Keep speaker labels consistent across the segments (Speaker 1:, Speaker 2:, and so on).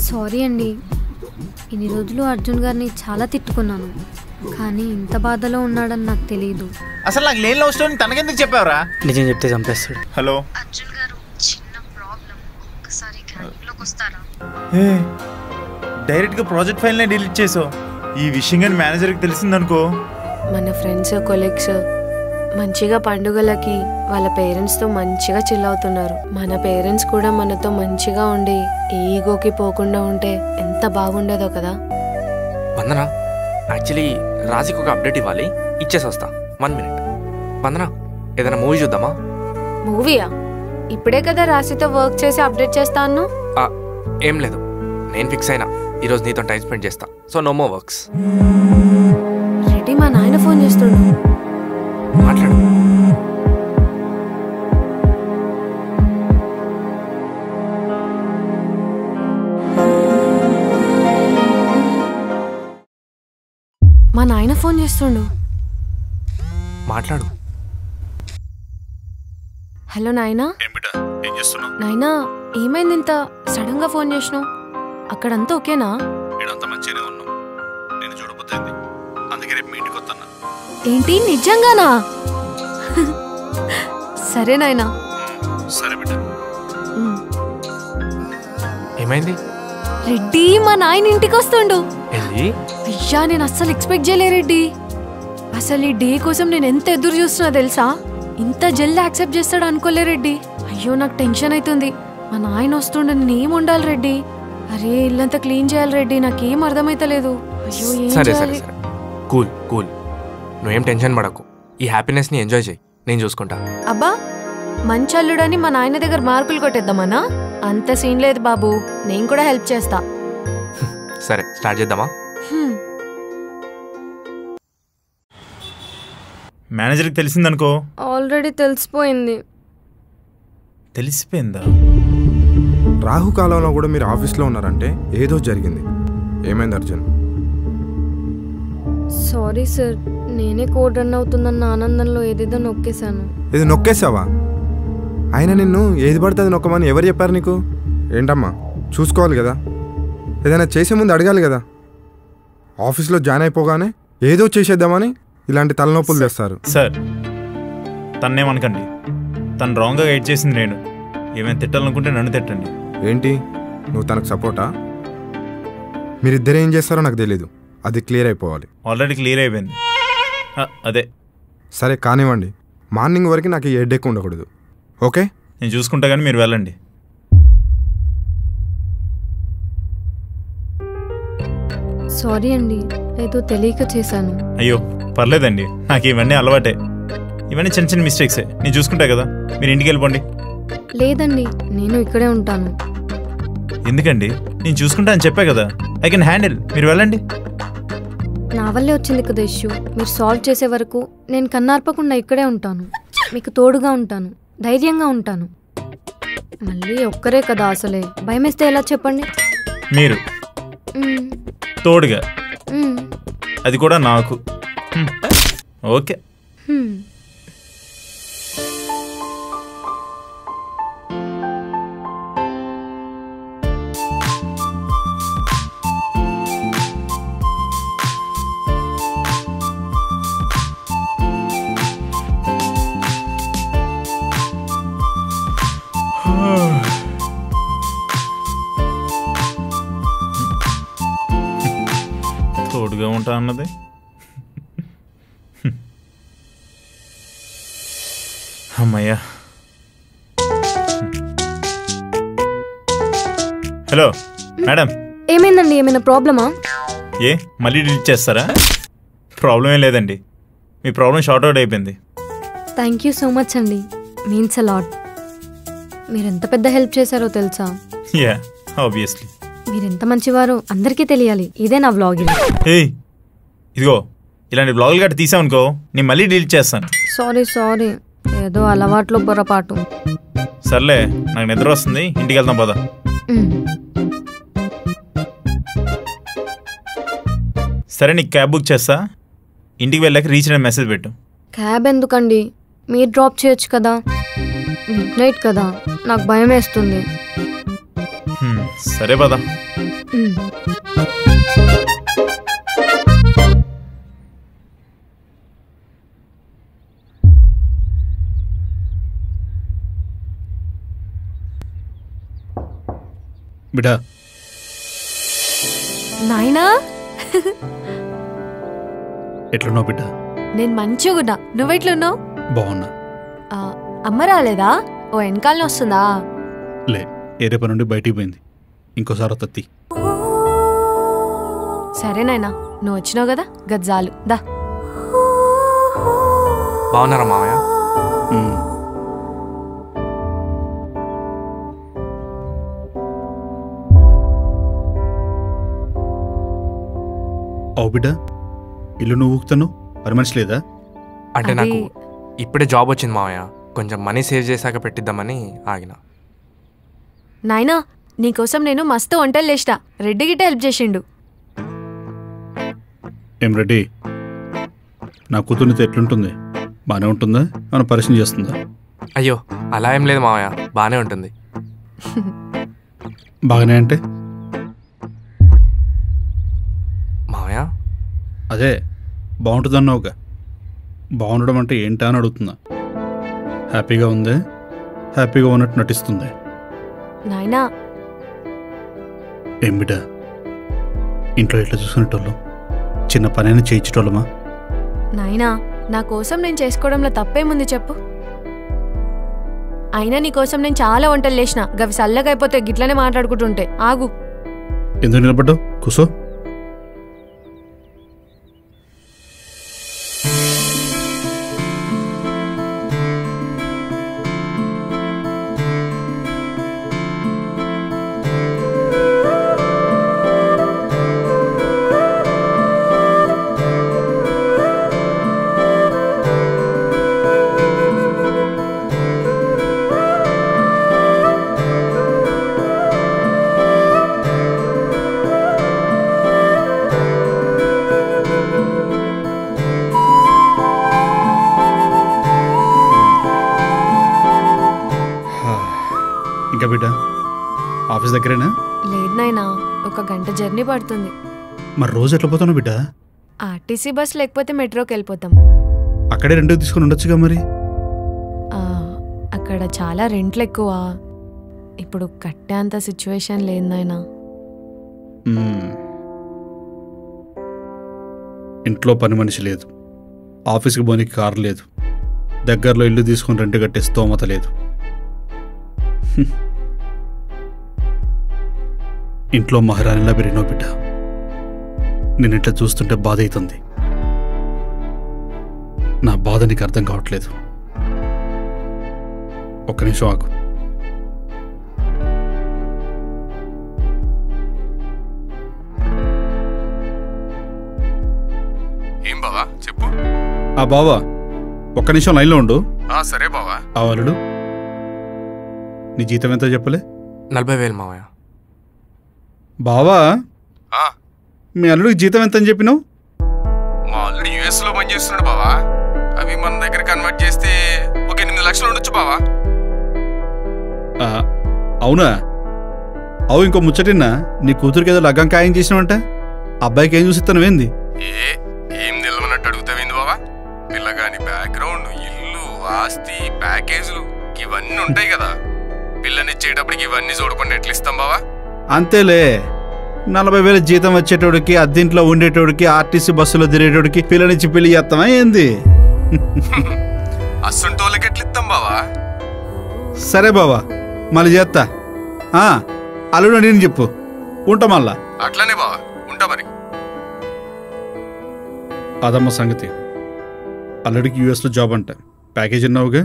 Speaker 1: Sorry అండి, ఇన్ని రోజులు అర్జున్ గారిని చాలా తిట్టుకున్నాను, కానీ ఇంత బాధలో ఉన్నాడని నాకు తెలియదు.
Speaker 2: అసలు నాకు లేని లవ్ స్టోరీ తనకెందుకు చెప్పావరా?
Speaker 3: నిజం చెప్తే చంపేస్తాడు.
Speaker 2: హలో
Speaker 1: అర్జున్ గారు, చిన్న ప్రాబ్లం, ఒక్కసారి క్యాంటీన్లోకి వస్తారా?
Speaker 2: డైరెక్ట్గా ప్రాజెక్ట్ ఫైల్నే డిలీట్ చేసావు. ఈ విషయం కానీ మేనేజర్కి తెలిసిందనుకో.
Speaker 4: మన ఫ్రెండ్స్ కొలీగ్స్ మంచిగా పండుగలకి వాళ్ళ పేరెంట్స్తో మంచిగా చిల్ అవుతున్నారు. మన పేరెంట్స్ కూడా మనతో మంచిగా ఉండి ఈగోకి పోకుండా ఉంటే ఎంత బాగుండేదో కదా.
Speaker 5: వందన, యాక్చువల్లీ రాజీకి ఒక అప్డేట్ ఇవ్వాలి, ఇచ్చేసి వస్తా. 1 minute. వందన, ఏదైనా మూవీ చూద్దామా?
Speaker 4: మూవీయా? ఇప్పుడే కదా రాశితో వర్క్ చేసి అప్డేట్ చేస్తాను.
Speaker 5: ఏం లేదు, నేను ఫిక్స్ అయినా ఈరోజు నీతో టైం స్పెండ్ చేస్తా. So no more works.
Speaker 4: Reddy మా నాయన ఫోన్ చేస్తుండు,
Speaker 5: మాట్లాడు.
Speaker 4: మా నాయన ఫోన్ చేస్తుండు,
Speaker 5: మాట్లాడు.
Speaker 4: హలో నాయనా. నాయనా, ఏమైంది ఇంత సడన్ గా ఫోన్ చేసినావు? అక్కడంతా ఓకేనా? ఏంటి, నిజంగానా? సరే నాయనా.
Speaker 5: ఏమైంది?
Speaker 4: రెడ్డి మా నాయన ఇంటికి వస్తుండు. అయ్యా, నేను అస్సలు ఎక్స్పెక్ట్ చేయలే రెడ్డి. అసలు ఈ డే కోసం నేను ఎంత ఎదురు చూస్తున్నా తెలుసా? ఇంత జల్దీ యాక్సెప్ట్ చేస్తాడు అనుకోలే రెడ్డి. అయ్యో, నాకు టెన్షన్ అవుతుంది. మా నాయన వస్తుండే, నేనేం ఉండాలి రెడ్డి? అరే, ఇల్లంతా క్లీన్ చేయాలి రెడ్డి, నాకేం అర్థమైతలేదు. అయ్యో,
Speaker 5: సరే సరే సరే, కూల్ కూల్, నువ్వేం టెన్షన్ పడకు. ఈ హ్యాపీనెస్ ని ఎంజాయ్ చేయి, నేను చూసుకుంటా.
Speaker 4: అబ్బా, మంచి అల్లుడని మా నాయన దగ్గర మార్కులు కొట్టేద్దామన్నా? అంత సీన్ లేదు బాబు, నేను కూడా హెల్ప్ చేస్తా.
Speaker 5: సరే, స్టార్ట్ చేద్దామా?
Speaker 2: మేనేజర్కి తెలిసిందనుకో.
Speaker 1: ఆల్రెడీ తెలిసిపోయింది.
Speaker 2: తెలిసిపోయిందా?
Speaker 6: రాహుకాలంలో కూడా మీరు ఆఫీస్లో ఉన్నారంటే ఏదో జరిగింది. ఏమైంది అర్జున్?
Speaker 1: సారీ సార్, నేనే కోడ్ రన్ అవుతుందన్న ఆనందంలో ఏదేదో నొక్కేశాను.
Speaker 6: ఇది నొక్కేసావా? అయినా నిన్ను ఏది పడితే అది నొక్కమని ఎవరు చెప్పారు నీకు? ఏంటమ్మా, చూసుకోవాలి కదా, ఏదైనా చేసే ముందు అడగాలి కదా. ఆఫీస్లో జాయిన్ అయిపోగానే ఏదో చేసేద్దామని ఇలాంటి తలనొప్పులు తెస్తారు.
Speaker 2: సార్, తన్నేమనకండి, తను రాంగ్గా గైడ్ చేసింది నేను. ఏమైనా తిట్టాలనుకుంటే నన్ను తిట్టండి.
Speaker 6: ఏంటి, నువ్వు తనకు సపోర్టా? మీరిద్దరు ఏం చేస్తారో నాకు తెలీదు, అది క్లియర్ అయిపోవాలి.
Speaker 2: ఆల్రెడీ క్లియర్ అయిపోయింది. అదే
Speaker 6: సరే కానివ్వండి, మార్నింగ్ వరకు నాకు ఈ హెడేక్ ఉండకూడదు. ఓకే,
Speaker 2: నేను చూసుకుంటా, కానీ మీరు వెళ్ళండి.
Speaker 1: సారీ అండి, ఏదో తెలియక చేశాను.
Speaker 2: అయ్యో పర్లేదండి, నాకు ఇవన్నీ అలవాటే. ఇవన్నీ చిన్న చిన్న మిస్టేక్సే, నేను చూసుకుంటా కదా. మీరు ఇంటికి వెళ్ళిపోండి.
Speaker 1: లేదండి, నేను ఇక్కడే ఉంటాను.
Speaker 2: ఎందుకండి? నేను చూసుకుంటా అని చెప్పా కదా, ఐ కెన్ హ్యాండిల్. మీరు వెళ్ళండి.
Speaker 1: నా వల్లే వచ్చింది కదా ఇష్యూ, మీరు సాల్వ్ చేసే వరకు నేను కన్నార్పకుండా ఇక్కడే ఉంటాను. మీకు తోడుగా ఉంటాను, ధైర్యంగా ఉంటాను. మళ్ళీ ఒక్కరే కదా, అసలే భయమేస్తే ఎలా చెప్పండి?
Speaker 2: మీరు తోడుగా, అది కూడా నాకు. ఓకే. తోడుగా ఉంటా అన్నది. అమ్మయ్యా. Hello madam.
Speaker 1: ఏమైందండి? ఏమైనా ప్రాబ్లమా?
Speaker 2: ఏ మళ్ళీ డిలీట్ చేస్తారా? ప్రాబ్లం ఏం లేదండి, మీ ప్రాబ్లం షార్ట్ అవుట్ అయిపోయింది.
Speaker 1: థ్యాంక్ యూ సో మచ్ అండి, మీన్స్ అ లాట్. మీరు ఎంత పెద్ద హెల్ప్ చేశారో తెలుసా?
Speaker 2: Yeah, obviously.
Speaker 1: మీరు ఎంత మంచివారో అందరికీ తెలియాలి. ఇదే నా వ్లాగ్.
Speaker 2: ఏయ్, ఇదిగో ఇలాంటి వ్లాగులు గట్రా తీసామనుకో, నేను మళ్ళీ డిలీట్ చేస్తాను.
Speaker 1: సారీ సారీ, ఏదో అలవాట్లో పొరపాటు.
Speaker 2: సర్లే, నాకు నిద్ర వస్తుంది, ఇంటికి వెళ్తాం పద. సరే, నీకు క్యాబ్ బుక్ చేస్తా, ఇంటికి వెళ్ళాక రీచ్ అయిన మెసేజ్ పెట్టు.
Speaker 1: క్యాబ్ ఎందుకండి, మీరు డ్రాప్ చేయొచ్చు కదా. మిడ్ నైట్ కదా, నాకు భయం వేస్తుంది.
Speaker 2: సరే పద.
Speaker 3: బిడ్డా
Speaker 4: నాయనా
Speaker 3: ఎట్లున్నావు బిడ్డ?
Speaker 4: నేను మంచిగున్నా, నువ్వెట్లున్నావు?
Speaker 3: బాగున్నా.
Speaker 4: అమ్మ రాలేదా? ఓ వెనకాలనే వస్తుందా?
Speaker 3: లే, ఏరే పని నుండి బయటికి పోయింది. ఇంకోసారి తత్తి.
Speaker 4: సరే నాయనా, నువ్వు వచ్చినావు కదా, గజ్జాలు దా.
Speaker 5: బాగున్నారా మామయ్య?
Speaker 3: అవు బిడ్డ, ఇల్లు నువ్వు ఊకుతాను, పని మనిషి లేదా?
Speaker 5: అంటే నాకు ఇప్పుడే జాబ్ వచ్చింది మామయ్య, కొంచెం మనీ సేవ్ చేశాక పెట్టిద్దామని ఆగిన.
Speaker 4: నాయనా, నీకోసం నేను మస్తు వంటలు చేసిన, రెడ్డి గిట్ట హెల్ప్ చేసిండు.
Speaker 3: ఏం రెడ్డి, నా కూతురునితో ఎట్లుంటుంది? బాగానే ఉంటుందా? మనం పరిచయం చేస్తుందా?
Speaker 5: అయ్యో అలా ఏం లేదు మామయ్య, బాగానే ఉంటుంది.
Speaker 3: బాగానే అంటే
Speaker 5: మామయ్య
Speaker 3: అదే బాగుంటుందన్నావుగా, బాగుండడం అంటే ఏంటా అని అడుగుతున్నా. హ్యాపీగా ఉందే? హ్యాపీగా ఉన్నట్టు నటిస్తుంది.
Speaker 4: నాయనా
Speaker 3: ఏం బిడ్డ, ఇంట్లో ఎట్లా చూసుకునేటోళ్ళు? చిన్న పనైనా చేయించేటోళ్ళమా?
Speaker 4: నాయనా, నా కోసం నేను చేసుకోవడంలో తప్పేముంది చెప్పు? అయినా నీకోసం నేను చాలా వంటలు చేసిన, గవి చల్లగా అయిపోతే గిట్లనే మాట్లాడుకుంటుంటే. ఆగు.
Speaker 3: ఎందుకు నిలబడ్డావు? కూసో. ఇంకా బిడ్డ, ఆఫీస్ దగ్గరేనా?
Speaker 4: లేదు నాయనా, ఒక గంట జర్నీ పడుతుంది.
Speaker 3: మరి రోజు ఎట్లా పోతాను బిడ్డ?
Speaker 4: ఆర్టీసీ బస్ లేకపోతే మెట్రోకి వెళ్ళిపోతాం.
Speaker 3: అక్కడే రెండో తీసుకుని ఉండొచ్చుగా మరి.
Speaker 4: అక్కడ చాలా రెంట్లు ఎక్కువ, ఇప్పుడు కట్టేంత సిచ్యువేషన్ లేదు నాయనా.
Speaker 3: ఇంట్లో పని మనిషి లేదు, ఆఫీస్కి పోనీకి కారు లేదు, దగ్గరలో ఇల్లు తీసుకుని రెంట్ కట్టే స్తోమత లేదు. ఇంట్లో మహారాణిలా పెరిగినో బిడ్డ, నేను ఇట్లా చూస్తుంటే బాధ అవుతుంది. నా బాధ నీకు అర్థం కావట్లేదు. ఒక్క నిమిషం ఆగు.
Speaker 6: ఏం బావా చెప్పు.
Speaker 3: ఆ బావా, ఒక్క నిమిషం లైన్లో ఉండు.
Speaker 6: సరే బావా.
Speaker 3: ఆ అల్లుడు, నీ జీతం ఎంతో చెప్పలే?
Speaker 5: 40,000 మామయ్య.
Speaker 3: బావా, మీ అల్లుడికి జీతం ఎంత అని చెప్పినావు?
Speaker 6: మా ఆల్రెడీ యుఎస్ లో పనిచేస్తున్నాడు బావా, అవి మన దగ్గర కన్వర్ట్ చేస్తే ఒక 8 లక్షలు ఉండొచ్చు బావా.
Speaker 3: అవునా? అవు, ఇంకో ముచ్చటిన్నా, నీ కూతురికి ఏదో లగ్గం ఖాయం చేసినావంట. అబ్బాయికి ఏం చూసిస్తాను ఏంది?
Speaker 6: ఏం నిలవనట్టు అడుగుతావేంది బావా? పిల్లగాని బ్యాక్గ్రౌండ్, ఇల్లు, ఆస్తి, ప్యాకేజీలు ఇవన్నీ ఉంటాయి కదా. పిల్లనిచ్చేటప్పటికి ఇవన్నీ చూడకుండా ఎట్లా ఇస్తాం బావా?
Speaker 3: అంతేలే, 40,000 జీతం వచ్చేటోడికి, అద్దెంట్లో ఉండేటోడికి, ఆర్టీసీ బస్సులో తిరిగేటోడికి పిల్లనిచ్చి పెళ్లి చేస్తామా ఏంది?
Speaker 6: అస్సంటోళ్ళకి ఎట్లా ఇస్తాం బావా?
Speaker 3: సరే బావా, మళ్ళీ చేస్తా. అల్లుడు నేను చెప్పు, ఉంటా మళ్ళా.
Speaker 6: అట్లానే బావా, ఉంటా మరి.
Speaker 3: అదమ్మ సంగతి. అల్లుడికి యూఎస్లో జాబ్ అంట, ప్యాకేజ్ ఉన్నావుగా.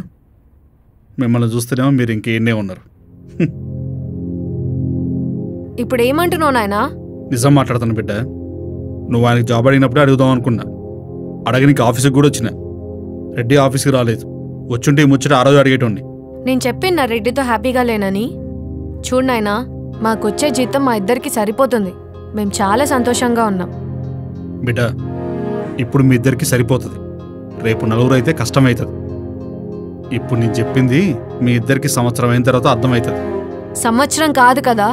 Speaker 3: మిమ్మల్ని చూస్తేనేమో మీరు ఇంకేనే ఉన్నారు.
Speaker 4: ఇప్పుడు ఏమంటున్నావు నాయనా?
Speaker 3: నిజం మాట్లాడుతాను బిడ్డ. నువ్వు ఆయనకి జాబ్ అడిగినప్పుడే అడుగుదాం అనుకున్నా. అడగనికి ఆఫీస్కి కూడా వచ్చిన. రెడ్డి ఆఫీస్కి రాలేదు, వచ్చుంటే ఈ ముచ్చట ఆ రోజు అడిగేటోండి.
Speaker 4: నేను చెప్పిన రెడ్డితో హ్యాపీగా లేనని. చూడు నాయనా, మాకొచ్చే జీతం మా ఇద్దరికి సరిపోతుంది, మేము చాలా సంతోషంగా ఉన్నాం.
Speaker 3: బిడ్డ, ఇప్పుడు మీ ఇద్దరికి సరిపోతుంది, రేపు నలుగురు అయితే కష్టమవుతుంది. ఇప్పుడు నేను చెప్పింది మీ ఇద్దరికి సంవత్సరం అయిన తర్వాత అర్థమవుతుంది.
Speaker 4: సంవత్సరం కాదు కదా,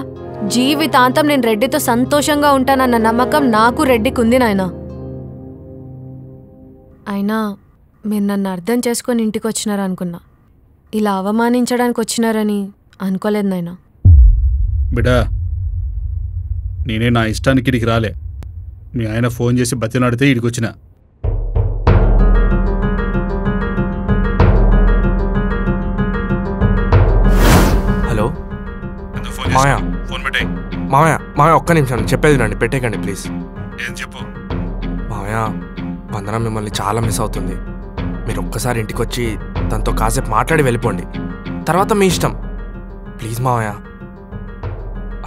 Speaker 4: జీవితాంతం నేను రెడ్డితో సంతోషంగా ఉంటానన్న నమ్మకం నాకు రెడ్డికి ఉంది నాయనా. అయినా మీరు నన్ను అర్థం చేసుకొని ఇంటికి వచ్చినారనుకున్నా, ఇలా అవమానించడానికి వచ్చినారని అనుకోలేదు నాయనా.
Speaker 3: బిడ్డా, నేనే నా ఇష్టానికి ఇడికి రాలే. మీ ఆయన ఫోన్ చేసి బతినాడితే ఇడికి వచ్చిన.
Speaker 5: హలో మాయా,
Speaker 3: ఫోన్ పెట్టాయి.
Speaker 5: మామయ్య ఒక్క నిమిషం చెప్పేది రండి, పెట్టేకండి ప్లీజ్.
Speaker 3: ఏం చెప్పు.
Speaker 5: మామయ్య, వందన మిమ్మల్ని చాలా మిస్ అవుతుంది. మీరు ఒక్కసారి ఇంటికి వచ్చి తనతో కాసేపు మాట్లాడి వెళ్ళిపోండి, తర్వాత మీ ఇష్టం. ప్లీజ్ మామయ్య.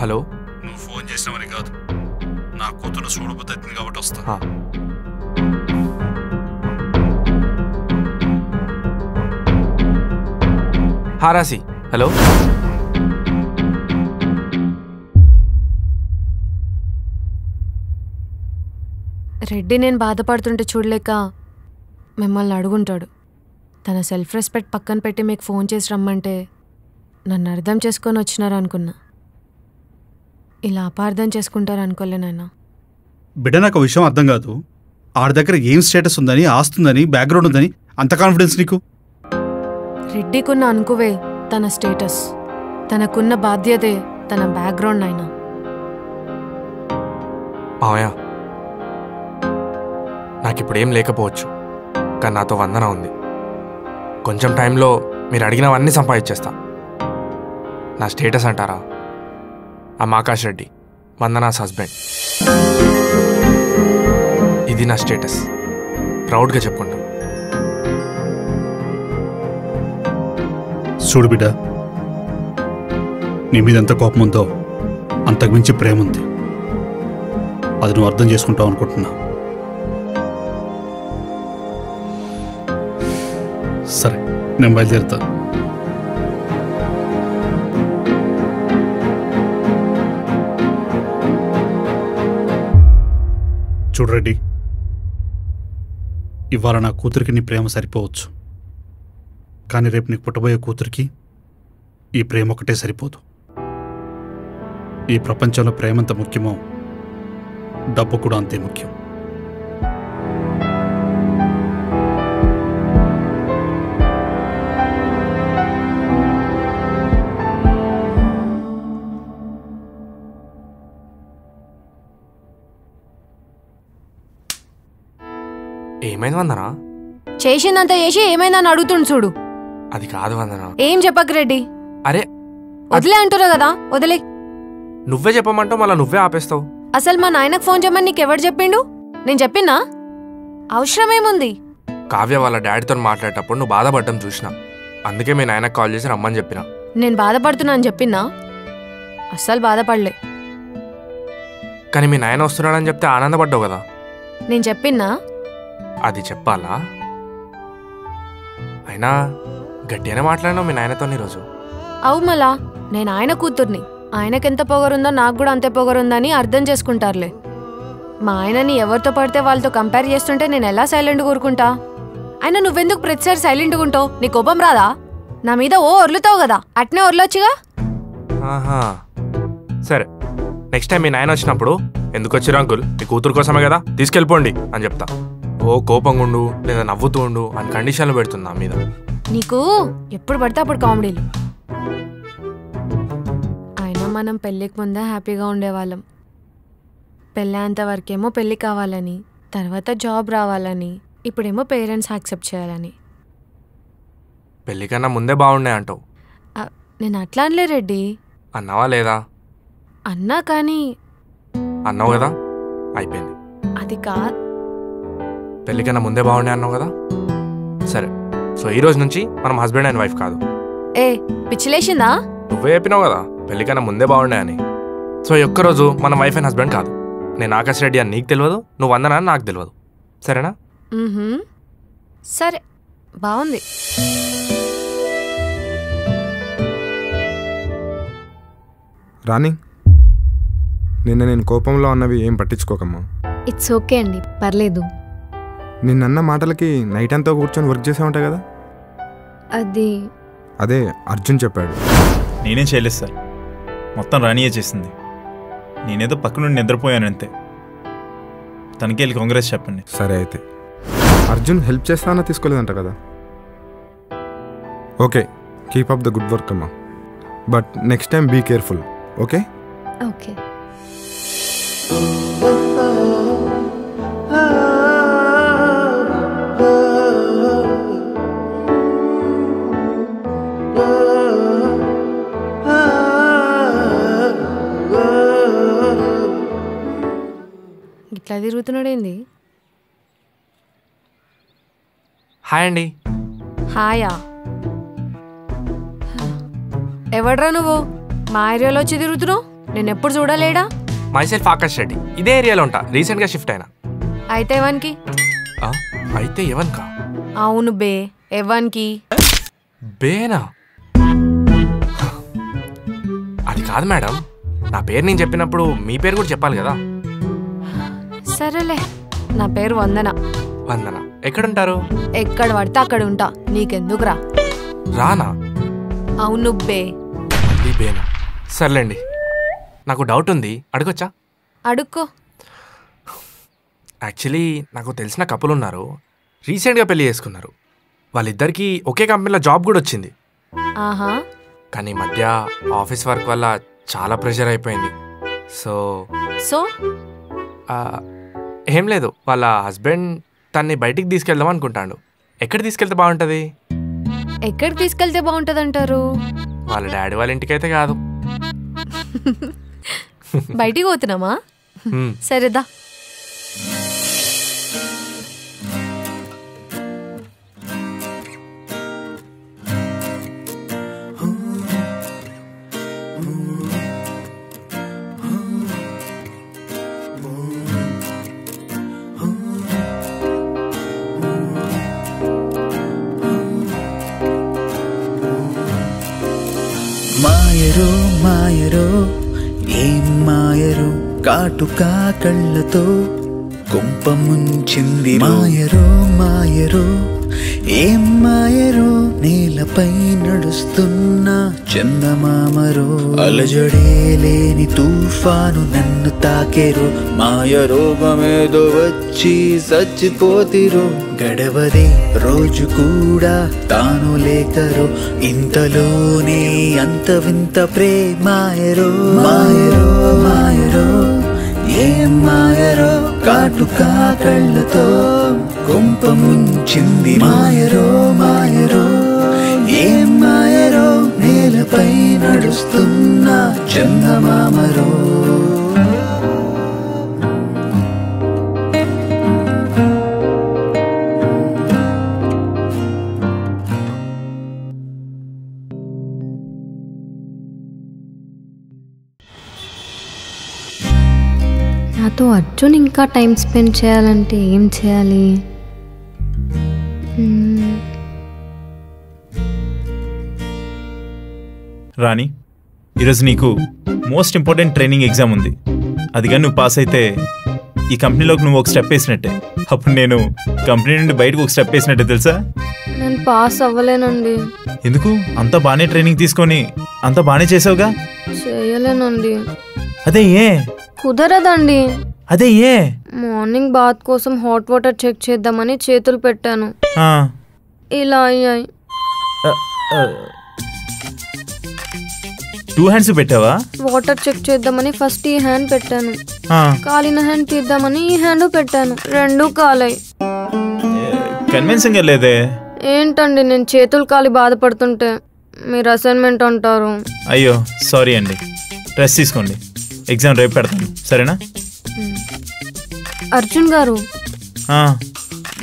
Speaker 5: హలో,
Speaker 3: నువ్వు ఫోన్ చేసినావని కాదు, నా కూతురు చూడబోతుంది కాబట్టి వస్తా.
Speaker 5: రాసి. హలో,
Speaker 4: రెడ్డి నేను బాధపడుతుంటే చూడలేక మిమ్మల్ని అడుగుంటాడు. తన సెల్ఫ్ రెస్పెక్ట్ పక్కన పెట్టి మీకు ఫోన్ చేసి రమ్మంటే నన్ను అర్థం చేసుకొని వచ్చినారు అనుకున్నా. ఇలా అపార్థం చేసుకుంటారు అనుకోలే నాయన.
Speaker 3: బిడ్డ, నాకు విషయం అర్థం కాదు. ఆడి దగ్గర ఏం స్టేటస్ ఉందని, ఆస్తుందని, బ్యాక్గ్రౌండ్ ఉందని అంత కాన్ఫిడెన్స్ నీకు?
Speaker 4: రెడ్డికున్న అనుకువే తన స్టేటస్, తనకున్న బాధ్యతే తన బ్యాక్గ్రౌండ్ నాయన.
Speaker 5: మామయ్య, నాకిప్పుడు ఏం లేకపోవచ్చు, కానీ నాతో వందన ఉంది. కొంచెం టైంలో మీరు అడిగినవన్నీ సంపాదించేస్తా. నా స్టేటస్ అంటారా? ఆకాష్ రెడ్డి, వందనాస్ హస్బెండ్. ఇది నా స్టేటస్, ప్రౌడ్గా చెప్పుకుంటాం.
Speaker 3: చూడు బిడ్డ, నీ మీద ఎంత కోపం ఉందో అంతకుమించి ప్రేమ ఉంది. అది నువ్వు అర్థం చేసుకుంటావు అనుకుంటున్నా. సరే, నేను బయలుదేరుతా. చూడు రెడ్డి, ఇవాళ నా కూతురికి నీ ప్రేమ సరిపోవచ్చు, కానీ రేపు నీకు పుట్టబోయే కూతురికి ఈ ప్రేమ ఒకటే సరిపోదు. ఈ ప్రపంచంలో ప్రేమ ఎంత ముఖ్యమో డబ్బు కూడా అంతే ముఖ్యం.
Speaker 5: ఏమైంది వందనా?
Speaker 4: చేసిందంతా చేసి ఏమైందని అడుగుతుండు చూడు.
Speaker 5: అది కాదు వందనా.
Speaker 4: ఏం చెప్పకు రెడ్డి.
Speaker 5: అరే
Speaker 4: వదిలే అంటున్నా కదా, వదిలే.
Speaker 5: నువ్వే చెప్పమంటావు, మళ్ళీ నువ్వే ఆపేస్తావు.
Speaker 4: అసలు మా నాయనకు ఫోన్ చేయమని నీకెవరు చెప్పిండు? నేను చెప్పినా? అవసరమేముంది?
Speaker 5: కావ్య వాళ్ళ డాడీతో మాట్లాడేటప్పుడు నువ్వు బాధపడ్డం చూసినా, అందుకే మీ నాయనకు కాల్ చేసి రమ్మని చెప్పినా.
Speaker 4: నేను బాధపడుతున్నా అని చెప్పినా? అస్సలు బాధపడలే.
Speaker 5: కానీ మీ నాయన వస్తున్నాడని చెప్తే ఆనందపడ్డావు కదా.
Speaker 4: నేను చెప్పినా?
Speaker 5: అది చెప్పాలా? అయినా గట్టిగానే మాట్లాడినావు మీ నాయనతో ఈరోజు.
Speaker 4: అవు మళ్ళా, నేను ఆయన కూతుర్ని. ఆయనకెంత పొగరుందో నాకు కూడా అంతే పొగరుందని అర్థం చేసుకుంటారులే. మా ఆయనని ఎవరితో పడితే వాళ్ళతో కంపేర్ చేస్తుంటే నేను ఎలా సైలెంట్గా ఊరుకుంటా? అయినా నువ్వెందుకు ప్రతిసారి సైలెంట్గా ఉంటావు? నీ కోపం రాదా? నా మీద ఒర్లుతావు కదా, అట్నే ఒర్లొచ్చుగా.
Speaker 5: ఆహా, సరే. నెక్స్ట్ టైం మీ నాయన వచ్చినప్పుడు, ఎందుకు వచ్చిరు అంకుల్, మీ కూతురు కోసమే కదా, తీసుకెళ్ళిపోండి అని చెప్తా. ఓ కోపంగా ఉండు లేదా నవ్వుతూ ఉండు అని కండిషన్లు పెడుతున్నా మీద.
Speaker 4: నీకు ఎప్పుడు పడితే అప్పుడు కామెడీలు. అయినా మనం పెళ్ళికి ముందే హ్యాపీగా ఉండేవాళ్ళం. పెళ్ళేంత వరకేమో పెళ్ళి కావాలని, తర్వాత జాబ్ రావాలని, ఇప్పుడేమో పేరెంట్స్ యాక్సెప్ట్ చేయాలని.
Speaker 5: పెళ్ళికన్నా ముందే బాగున్నాయి అంటావు.
Speaker 4: నేను అట్లా అనలే రెడ్డి.
Speaker 5: అన్నావా లేదా?
Speaker 4: అన్నా కానీ.
Speaker 5: అన్నావు కదా, అయిపోయింది.
Speaker 4: అది కాదు.
Speaker 5: పెళ్ళికన్నా ముందే బాగున్నాయి అన్నావు కదా, సరే. సో ఈ రోజు నుంచి మనం హస్బెండ్ అండ్ వైఫ్ కాదు.
Speaker 4: ఏ పిచ్చిలేసిందా?
Speaker 5: నువ్వే చెప్పినావు కదా పెళ్ళికన్నా ముందే బాగున్నాయని. సో ఈ ఒక్కరోజు మనం వైఫ్ అండ్ హస్బెండ్ కాదు. నేను ఆకాష్ రెడ్డి అని నీకు తెలియదు, నువ్వు వందనా అని నాకు తెలియదు, సరేనా?
Speaker 4: సరే, బాగుంది.
Speaker 6: రాణి, నిన్న నేను కోపంలో అన్నవి ఏం పట్టించుకోకమ్మా.
Speaker 1: ఇట్స్ ఓకే అండి, పర్లేదు.
Speaker 6: నిన్నన్న మాటలకి నైట్ అంతా కూర్చొని వర్క్ చేసా ఉంటాయి కదా.
Speaker 1: అదే
Speaker 6: అర్జున్ చెప్పాడు.
Speaker 2: నేనేం చేయలేదు సార్, మొత్తం రాణియే చేసింది. నేనేదో పక్క నుండి నిద్రపోయాను అంతే. తనకి వెళ్ళి కాంగ్రెస్ చెప్పండి.
Speaker 6: సరే అయితే అర్జున్ హెల్ప్ చేస్తానా తీసుకోలేదంట కదా. Okay, keep up the good work అమ్మా, but next time be careful. Okay
Speaker 1: okay.
Speaker 4: ఇట్లా తిరుగుతున్నాడేంది?
Speaker 5: హాయ్ అండి.
Speaker 4: హాయా? ఎవడ్రా నువ్వు? మా ఏరియాలో వచ్చి తిరుగుతున్నావు? నేను ఎప్పుడు చూడలేడా?
Speaker 5: మైసెల్ఫ్ ఆకాష్ రెడ్డి, ఇదే ఏరియాలో ఉంటా, రీసెంట్గా షిఫ్ట్ అయినా.
Speaker 4: అయితే ఎవరికి?
Speaker 5: అయితే ఎవన్కా?
Speaker 4: అవును బే, ఎవరికి?
Speaker 5: బేనా? అది కాదు మేడం, నా పేరు నేను చెప్పినప్పుడు మీ పేరు కూడా చెప్పాలి కదా.
Speaker 4: సరేలే, నా పేరు వందన.
Speaker 5: వందన. ఎక్కడుంటారు?
Speaker 4: ఎక్కడ పడితే అక్కడ ఉంటా, నీకెందుకురా?
Speaker 5: రానా?
Speaker 4: అవును బే.
Speaker 5: మళ్ళీ బేనా? సర్లేండి, నాకు డౌట్ ఉంది, అడగొచ్చా?
Speaker 4: అడుక్కో.
Speaker 5: యాక్చువల్లీ నాకు తెలిసిన కపుల్ ఉన్నారు, రీసెంట్గా పెళ్లి చేసుకున్నారు. వాళ్ళిద్దరికీ ఒకే కంపెనీలో జాబ్ కూడా వచ్చింది.
Speaker 4: ఆహా.
Speaker 5: కానీ ఈ మధ్య ఆఫీస్ వర్క్ వల్ల చాలా ప్రెషర్ అయిపోయింది. సో
Speaker 4: సో
Speaker 5: ఏం లేదు, వాళ్ళ హస్బెండ్ తన్ని బయటికి తీసుకెళ్దాం అనుకుంటాడు. ఎక్కడ తీసుకెళ్తే బాగుంటుంది?
Speaker 4: ఎక్కడికి తీసుకెళ్తే బాగుంటుంది అంటారు?
Speaker 5: వాళ్ళ డాడీ వాళ్ళ ఇంటికైతే కాదు.
Speaker 4: బయటికి పోతున్నామా? సరేదా.
Speaker 7: మాయరో మాయరో ఏం మాయరో కాటుకా కళ్ళతో కుంప ముంచింది. మాయరో మాయరో ఏం మాయరో నేలపై నడుస్తున్న చందమామరో అలజడే లేని తుఫాను నన్ను తాకెరో. మాయరోగమేదో వచ్చి చచ్చిపోతిరో గడవదే రోజు కూడా తాను లేకరో. ఇంతలోనే అంత వింత ప్రేమాయరో. మాయరో మాయరో ఏం మాయరో కాటుకా కళ్ళతో కొంప ముంచింది. మాయరో మాయరో ఏం మాయరో నేలపై నడుస్తున్న చందమామరో.
Speaker 1: నాతో అర్జున్ ఇంకా టైం స్పెండ్ చేయాలంటే ఏం చేయాలి?
Speaker 2: రాణి, ఈరోజు నీకు మోస్ట్ ఇంపార్టెంట్ ట్రైనింగ్ ఎగ్జామ్ ఉంది. అది కానీ నువ్వు పాస్ అయితే ఈ కంపెనీలోకి నువ్వు ఒక స్టెప్ వేసినట్టే. అప్పుడు నేను కంపెనీ నుండి బయటకు ఒక స్టెప్ వేసినట్టే, తెలుసా?
Speaker 1: నేను పాస్ అవ్వలేనండి.
Speaker 2: ఎందుకు? అంతా బాగానే ట్రైనింగ్ తీసుకొని అంతా బాగానే చేసావుగా.
Speaker 1: చేయలేనండి.
Speaker 2: అదే ఏ?
Speaker 1: కుదరదండి.
Speaker 2: అదే ఏ?
Speaker 1: మార్నింగ్ బాత్ కోసం హాట్ వాటర్ చెక్ చేద్దామని చేతులు పెట్టాను, ఇలా అయ్యాయి.
Speaker 2: 2 హ్యాండ్స్ పెట్టావా?
Speaker 1: వాటర్ చెక్ చేద్దామని ఫస్ట్ ఈ హ్యాండ్ పెట్టాను, కాలిన హ్యాండ్ తీద్దామని ఈ హ్యాండ్ పెట్టాను, 2 కాలాయి.
Speaker 2: కన్విన్సింగ్ లేదే.
Speaker 1: ఏంటండి, నేను చేతులు కాలి బాధపడుతుంటే మీరు అసైన్మెంట్ అంటారు.
Speaker 2: అయ్యో సారీ అండి, రెస్ట్ తీసుకోండి, ఎగ్జామ్ రేపు పెడతాను, సరేనా?
Speaker 1: అర్జున్ గారు,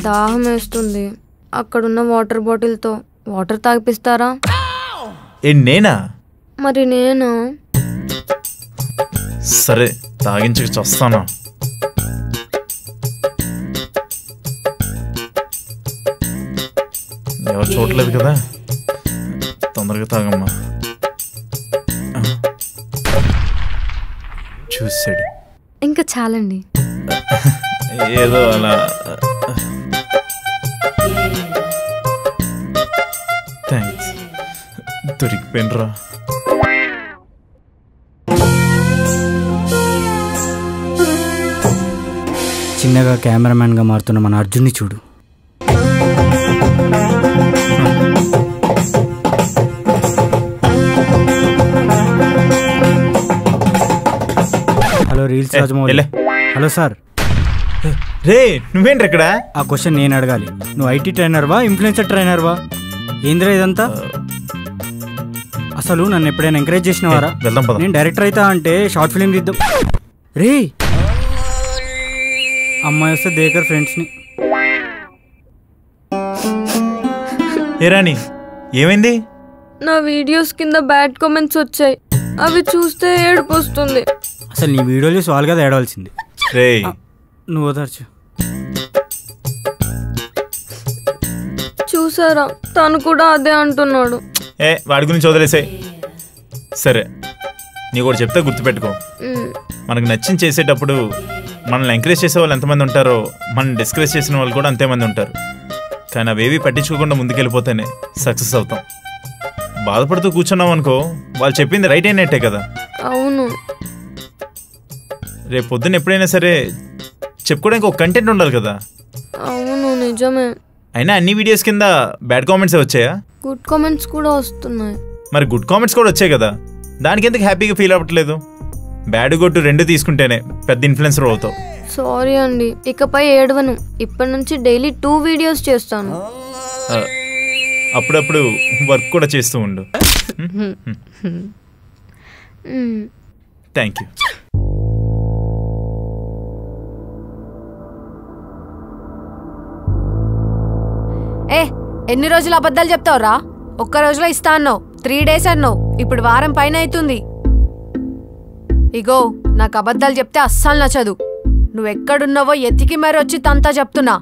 Speaker 1: దాహం వేస్తుంది, అక్కడున్న వాటర్ బాటిల్తో వాటర్ తాగిపిస్తారా?
Speaker 2: నేనా?
Speaker 1: మరి నేను.
Speaker 2: సరే, తాగించక చస్తాను. ఎవరు చూడలేదు కదా, తొందరగా తాగమ్మా. చూసాడు.
Speaker 1: ఇంకా చాలండి.
Speaker 2: ఏదో అలా. థ్యాంక్స్, దొరికిపోయినరా.
Speaker 8: చిన్నగా కెమెరామ్యాన్గా మారుతున్న మన అర్జున్ని చూడు. Hello reels Rajamouli. Hello sir.
Speaker 2: రే నువ్వేంటి ఇక్కడ?
Speaker 8: ఆ క్వశ్చన్ నేను అడగాలి. నువ్వు ఐటీ ట్రైనర్వా ఇన్ఫ్లుయెన్సర్ ట్రైనర్వా? ఏంద్రా ఇదంతా? అసలు నన్ను ఎప్పుడైనా ఎంకరేజ్ చేసినవారా? నేను డైరెక్టర్ అవుతా అంటే షార్ట్ ఫిలిం తీద్దాం. రే అమ్మాయి వస్తే దేకర్ ఫ్రెండ్స్ని.
Speaker 2: ఏ రాణి ఏమైంది?
Speaker 1: నా వీడియోస్ కింద బ్యాడ్ కామెంట్స్ వచ్చాయి. అవి చూస్తే ఏడుపు వస్తుంది.
Speaker 8: అసలు నీ వీడియోలు చూసి వాళ్ళు కదా ఏడవలసింది.
Speaker 2: రే
Speaker 8: నువ్వు వదర్చు.
Speaker 1: చూసారా, తను కూడా అదే అంటున్నాడు.
Speaker 2: వాడి గురించి వదిలేసాయి. సరే నీకు కూడా చెప్తే గుర్తుపెట్టుకో, మనకు నచ్చింది చేసేటప్పుడు మనల్ని ఎంకరేజ్ చేసే వాళ్ళు ఎంతమంది ఉంటారో మనం డిస్కరేజ్ చేసిన వాళ్ళు కూడా అంతేమంది ఉంటారు. కానీ అవేవి పట్టించుకోకుండా ముందుకెళ్ళిపోతేనే సక్సెస్ అవుతాం. బాధపడుతూ కూర్చున్నాం అనుకో, వాళ్ళు చెప్పింది రైట్ అయినట్టే కదా.
Speaker 1: అవును.
Speaker 2: రేపు పొద్దున్న ఎప్పుడైనా సరే చెప్పుకోవడానికి ఒక కంటెంట్ ఉండాలి కదా.
Speaker 1: అవును నిజమే.
Speaker 2: అయినా అన్ని వీడియోస్ కింద బ్యాడ్ కామెంట్స్ వచ్చాయా?
Speaker 1: గుడ్ కామెంట్స్ కూడా వస్తున్నాయి.
Speaker 2: మరి గుడ్ కామెంట్స్ కూడా వచ్చాయి కదా, దానికి ఎందుకు హ్యాపీగా ఫీల్ అవ్వట్లేదు? బ్యాడ్ గుడ్ రెండు తీసుకుంటేనే పెద్ద ఇన్ఫ్లుయెన్సర్ అవుతావు.
Speaker 1: సారీ అండి, ఇకపై ఏడవను. ఇప్పటి నుంచి డైలీ 2 వీడియోస్ చేస్తాను.
Speaker 2: అప్పుడప్పుడు వర్క్ కూడా చేస్తూ ఉండు. Thank you.
Speaker 4: ఎన్ని రోజులు అబద్ధాలు చెప్తావురా? ఒక్క రోజులో ఇస్తా అన్నావు, 3 days అన్నావు, ఇప్పుడు వారం పైన అవుతుంది. ఇగో నాకు అబద్ధాలు చెప్తే అస్సలు నచ్చదు. నువ్వెక్కడున్నావో ఎతికి మరి వచ్చి తంతా చెప్తున్నా.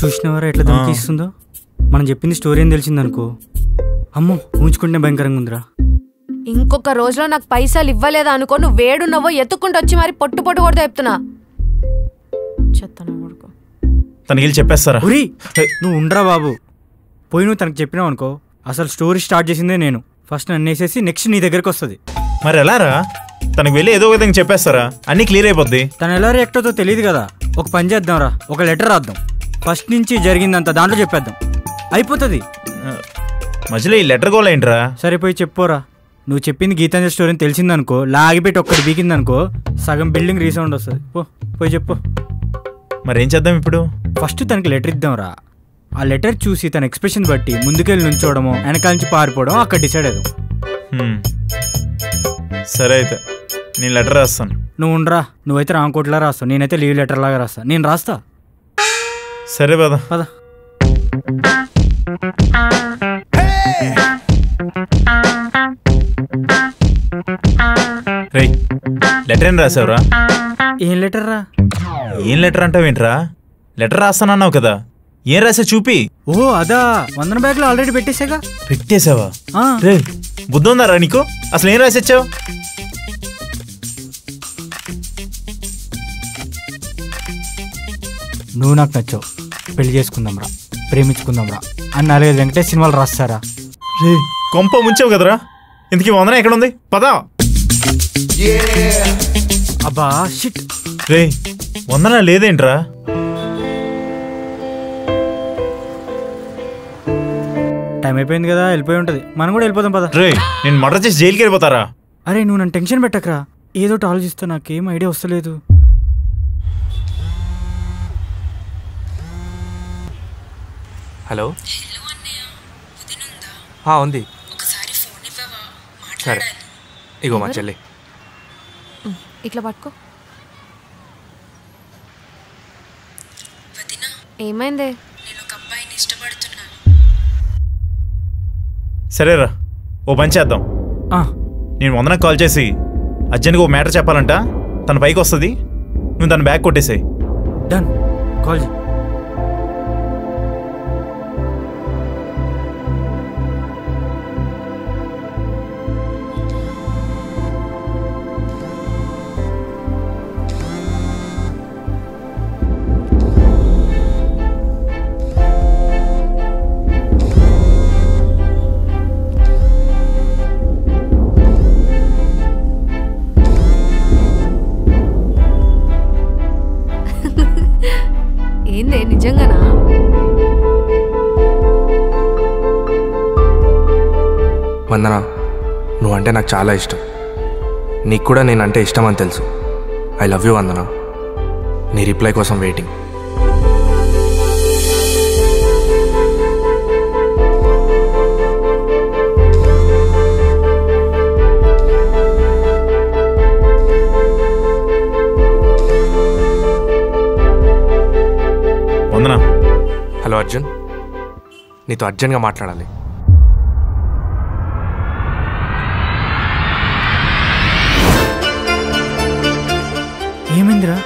Speaker 8: చూసినవారా ఎట్లా దొరికిస్తుందో? మనం చెప్పింది స్టోరీ అని తెలిసిందనుకో, అమ్మో ఊంచుకుంటే భయంకరంగా ఉందిరా.
Speaker 4: ఇంకొక రోజులో నాకు పైసలు ఇవ్వలేదా అనుకో, నువ్వు వేడున్నావో ఎత్తుకుంటూ వచ్చి మరి పొట్టు పొట్టు కొడుతూ చెప్తున్నా. చెత్తనా కొడుకో.
Speaker 2: తనకి వెళ్ళి చెప్పేస్తారా?
Speaker 8: నువ్వు ఉండరా బాబు. పోయి నువ్వు తనకు చెప్పినావు అనుకో, అసలు స్టోరీ స్టార్ట్ చేసిందే నేను. ఫస్ట్ నన్ను వేసేసి నెక్స్ట్ నీ దగ్గరికి వస్తుంది.
Speaker 2: మరి ఎలా రా? తనకు వెళ్ళి ఏదో విధంగా చెప్పేస్తారా? అన్నీ క్లియర్ అయిపోద్ది.
Speaker 8: తను ఎలా రియాక్ట్ అవుతుందో తెలియదు కదా. ఒక పని చేద్దాం రా, ఒక లెటర్ రాద్దాం. ఫస్ట్ నుంచి జరిగిందంతా దాంట్లో చెప్పేద్దాం, అయిపోతుంది.
Speaker 2: మధ్యలో ఈ లెటర్ గోల్ ఏంట్రా?
Speaker 8: సరిపోయి చెప్పురా. నువ్వు చెప్పింది గీతాంజలి స్టోరీ అని తెలిసిందనుకో, లాగిపెట్టి ఒక్కటి బీకిందనుకో, సగం బిల్డింగ్ రీసౌండ్ వస్తుంది. పోయి చెప్పు.
Speaker 2: మరేం చేద్దాం ఇప్పుడు?
Speaker 8: ఫస్ట్ తనకి లెటర్ ఇద్దాం రా. ఆ లెటర్ చూసి తన ఎక్స్ప్రెషన్ బట్టి ముందుకెళ్ళి నుంచోవడమో వెనకాల నుంచి పారిపోవడం అక్కడ డిసైడ్ అవుదాం.
Speaker 2: సరే అయితే నేను లెటర్ రాస్తాను.
Speaker 8: నువ్వు ఉండరా, నువ్వైతే రాంకోట్లా రాస్తావు, నేనైతే లీవ్ లెటర్ లాగా రాస్తా. నేను రాస్తా.
Speaker 2: సరే పద
Speaker 8: పద.
Speaker 2: రే లెటర్ ఏం రాసావురా?
Speaker 8: ఏం లెటర్ రా?
Speaker 2: ఏం లెటర్ అంటావేంట్రా? లెటర్ రాస్తానన్నావు కదా, ఏం రాసా చూపి.
Speaker 8: ఓ అదా, 100 బ్యాగ్లో ఆల్రెడీ పెట్టేసాగా.
Speaker 2: పెట్టేసావా? రే బుద్ధి ఉందారా నీకు? అసలు ఏం రాసిచ్చావు?
Speaker 8: నువ్వు నాకు నచ్చావు, పెళ్లి చేసుకుందాం రా, ప్రేమించుకుందాం రా అని 4-5 వెంకటేష్ సినిమాలు రాస్తారా?
Speaker 2: రే కొంప ముంచావు కదరా. ఇంతకీ 100 ఎక్కడ ఉంది? పదా.
Speaker 8: అబ్బా షిట్.
Speaker 2: రే 100 లేదేంట్రా?
Speaker 8: టైం అయిపోయింది కదా, వెళ్ళిపోయి ఉంటుంది. మనం కూడా వెళ్ళిపోదాం పదా.
Speaker 2: రే నేను మర్డర్ చేసి జైలుకి వెళ్ళిపోతారా?
Speaker 8: అరే నువ్వు నన్ను టెన్షన్ పెట్టకరా, ఏదో ఆలోచిస్తా, నాకేం ఐడియా వస్తలేదు.
Speaker 5: హలో ఉంది. సరే ఇగో మా చెల్లి.
Speaker 4: ఇట్లా పట్టుకో. ఏమైంది?
Speaker 2: సరేరా ఓ పని చేద్దాం. నేను 100 కాల్ చేసి అర్జెంట్గా ఓ మ్యాటర్ చెప్పాలంట. తన పైకి వస్తుంది, నువ్వు తన బ్యాగ్ కొట్టేసాయి.
Speaker 8: డన్. కాల్
Speaker 4: ఏందే నిజంగానా?
Speaker 5: వందన, నువ్వంటే నాకు చాలా ఇష్టం. నీకు కూడా నేనంటే ఇష్టం అని తెలుసు. ఐ లవ్ యూ వందన. నీ రిప్లై కోసం వెయిటింగ్.
Speaker 2: వందన.
Speaker 5: హలో అర్జున్, నీతో అర్జెంట్గా మాట్లాడాలి.
Speaker 8: ఏమైందిరా?